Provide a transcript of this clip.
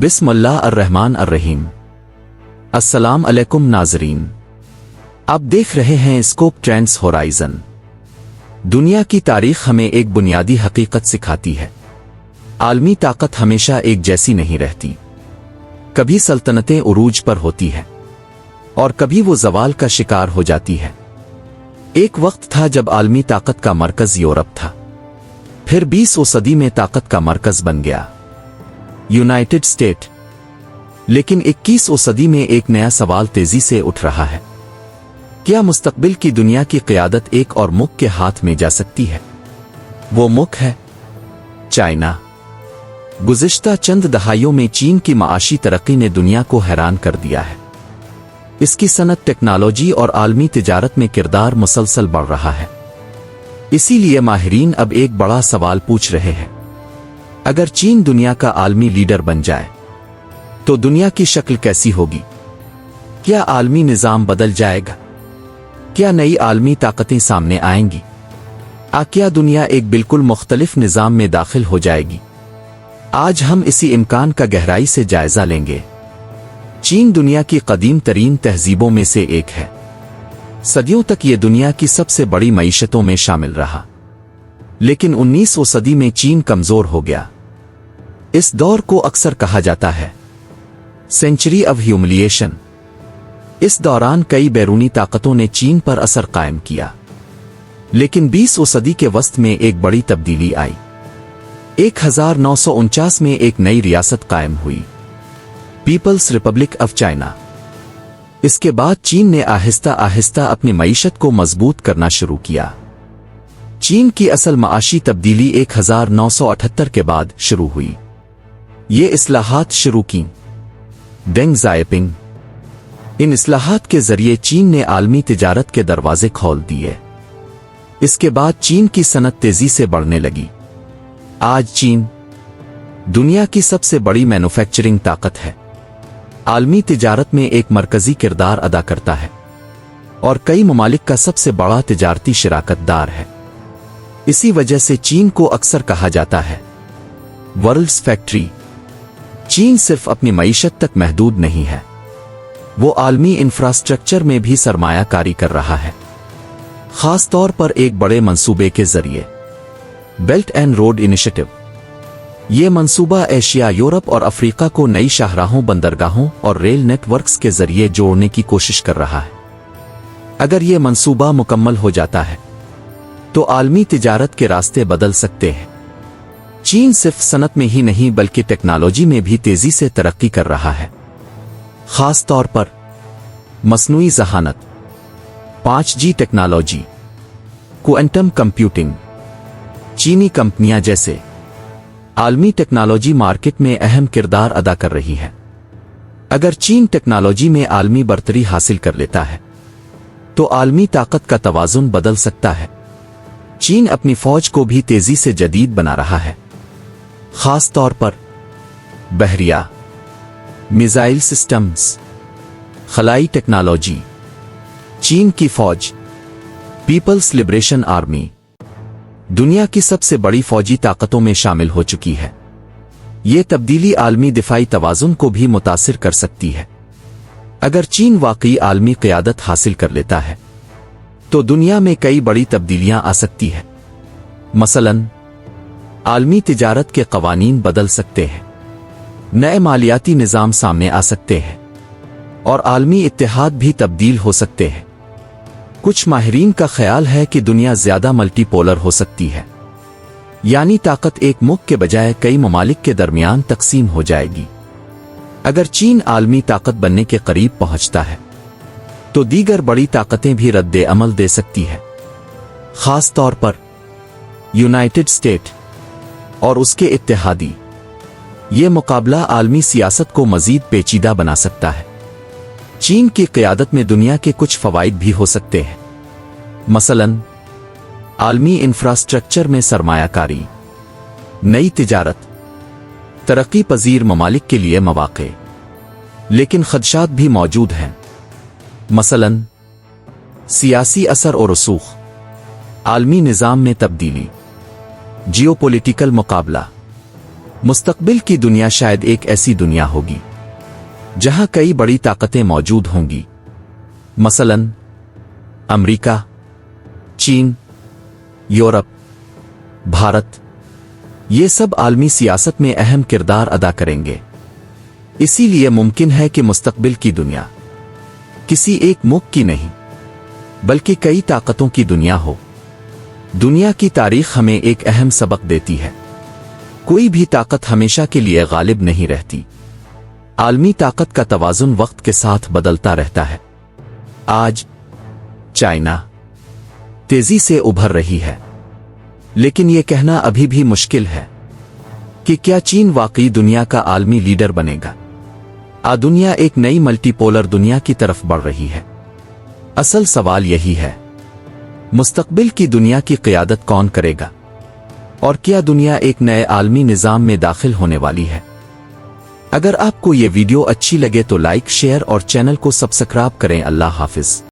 बिस्मिल्लाह अर्रहमान अर्रहीम। अस्सलाम अलैकुम नाज़रीन, आप देख रहे हैं स्कोप ट्रेंड्स होराइजन। दुनिया की तारीख हमें एक बुनियादी हकीकत सिखाती है। आलमी ताकत हमेशा एक जैसी नहीं रहती। कभी सल्तनतें उरूज पर होती हैं और कभी वो ज़वाल का शिकार हो जाती है। एक वक्त था जब आलमी ताकत का मरकज यूरोप था, फिर 20वीं सदी में ताकत का मरकज बन गया यूनाइटेड स्टेट। लेकिन 21वीं सदी में एक नया सवाल तेजी से उठ रहा है। क्या मुस्तकबिल की दुनिया की क़यादत एक और मुल्क के हाथ में जा सकती है? वो मुल्क है चाइना। गुज़िश्ता चंद दहाइयों में चीन की माशी तरक्की ने दुनिया को हैरान कर दिया है। इसकी सनत, टेक्नोलॉजी और आलमी तिजारत में किरदार मुसलसल बढ़ रहा है। इसीलिए माहिरीन अब एक बड़ा सवाल पूछ रहे हैं, अगर चीन दुनिया का आलमी लीडर बन जाए तो दुनिया की शक्ल कैसी होगी? क्या आलमी निज़ाम बदल जाएगा? क्या नई आलमी ताकतें सामने आएंगी? क्या दुनिया एक बिल्कुल मुख्तलिफ निज़ाम में दाखिल हो जाएगी? आज हम इसी इम्कान का गहराई से जायजा लेंगे। चीन दुनिया की कदीम तरीन तहजीबों में से एक है। सदियों तक ये दुनिया की सबसे बड़ी मईशतों में शामिल रहा, लेकिन 19वीं सदी में चीन कमजोर हो गया। इस दौर को अक्सर कहा जाता है सेंचुरी ऑफ ह्यूमिलिएशन। इस दौरान कई बैरूनी ताकतों ने चीन पर असर कायम किया, लेकिन 20वीं सदी के वस्त में एक बड़ी तब्दीली आई। 1949 में एक नई रियासत कायम हुई, पीपल्स रिपब्लिक ऑफ चाइना। इसके बाद चीन ने आहिस्ता आहिस्ता अपनी मईशत को मजबूत करना शुरू किया। चीन की असल माशी तब्दीली 1978 के बाद शुरू हुई। ये इस्लाहात शुरू की डेंग ज़ाओपिंग। इन इस्लाहात के जरिए चीन ने आलमी तिजारत के दरवाजे खोल दिए। इसके बाद चीन की सनत तेजी से बढ़ने लगी। आज चीन दुनिया की सबसे बड़ी मैन्युफैक्चरिंग ताकत है, आलमी तिजारत में एक मरकजी किरदार अदा करता है और कई ममालिक का सबसे बड़ा तिजारती शराकतदार है। इसी वजह से चीन को अक्सर कहा जाता है वर्ल्ड्स फैक्ट्री। चीन सिर्फ अपनी मईशत तक महदूद नहीं है, वो आलमी इंफ्रास्ट्रक्चर में भी सरमायाकारी कर रहा है, खास तौर पर एक बड़े मंसूबे के जरिए, बेल्ट एंड रोड इनिशिएटिव। ये मंसूबा एशिया, यूरोप और अफ्रीका को नई शाहराहों, बंदरगाहों और रेल नेटवर्क्स के जरिए जोड़ने की कोशिश कर रहा है। अगर ये मंसूबा मुकम्मल हो जाता है तो आलमी तिजारत के रास्ते बदल सकते हैं। चीन सिर्फ सनत में ही नहीं बल्कि टेक्नोलॉजी में भी तेजी से तरक्की कर रहा है, खास तौर पर मसनूई ज़हानत, 5G टेक्नोलॉजी, क्वांटम कंप्यूटिंग। चीनी कंपनियां जैसे आलमी टेक्नोलॉजी मार्केट में अहम किरदार अदा कर रही है। अगर चीन टेक्नोलॉजी में आलमी बर्तरी हासिल कर लेता है तो आलमी ताकत का तवाज़ुन बदल सकता है। चीन अपनी फौज को भी तेजी से जदीद बना रहा है, खास तौर पर बहरिया, मिसाइल सिस्टम्स, खलाई टेक्नोलॉजी। चीन की फौज, पीपल्स लिबरेशन आर्मी, दुनिया की सबसे बड़ी फौजी ताकतों में शामिल हो चुकी है। ये तब्दीली आलमी दिफाई तवाज़ुन को भी मुतासिर कर सकती है। अगर चीन वाकई आलमी क़यादत हासिल कर लेता है तो दुनिया में कई बड़ी तब्दीलियां आ सकती है। मसलन, आलमी तिजारत के कवानीन बदल सकते हैं, नए मालियाती निज़ाम सामने आ सकते हैं और आलमी इत्तेहाद भी तब्दील हो सकते हैं। कुछ माहिरीन का ख्याल है कि दुनिया ज़्यादा मल्टीपोलर हो सकती है, यानी ताकत एक मुल्क के बजाय कई ममालिक के दरमियान तकसीम हो जाएगी। अगर चीन आलमी ताकत बनने के करीब पहुंचता है तो दीगर बड़ी ताकतें भी रद्दे अमल दे सकती है, खास तौर पर यूनाइटेड स्टेट और उसके इत्तेहादी। ये मुकाबला आलमी सियासत को मजीद पेचीदा बना सकता है। चीन की क़यादत में दुनिया के कुछ फ़वाइद भी हो सकते हैं, मसलन आलमी इंफ्रास्ट्रक्चर में सरमायाकारी, नई तिजारत, तरक्की पजीर ममालिक के लिए मौक़े। लेकिन खदशात भी मौजूद हैं, मसलन सियासी असर और रसूख, आलमी निज़ाम में तब्दीली, जियोपॉलिटिकल मुकाबला, मुस्तकबिल की दुनिया शायद एक ऐसी दुनिया होगी जहां कई बड़ी ताकतें मौजूद होंगी, मसलन अमेरिका, चीन, यूरोप, भारत। ये सब आलमी सियासत में अहम किरदार अदा करेंगे। इसीलिए मुमकिन है कि मुस्तकबिल की दुनिया किसी एक मुल्क की नहीं बल्कि कई ताकतों की दुनिया हो। दुनिया की तारीख हमें एक अहम सबक देती है, कोई भी ताकत हमेशा के लिए गालिब नहीं रहती। आलमी ताकत का तवाज़ुन वक्त के साथ बदलता रहता है। आज चाइना तेजी से उभर रही है, लेकिन यह कहना अभी भी मुश्किल है कि क्या चीन वाकई दुनिया का आलमी लीडर बनेगा। दुनिया एक नई मल्टीपोलर दुनिया की तरफ बढ़ रही है। असल सवाल यही है, मुस्तकबिल की दुनिया की क़ियादत कौन करेगा और क्या दुनिया एक नए आलमी निज़ाम में दाखिल होने वाली है। अगर आपको ये वीडियो अच्छी लगे तो लाइक, शेयर और चैनल को सब्सक्राइब करें। अल्लाह हाफिज।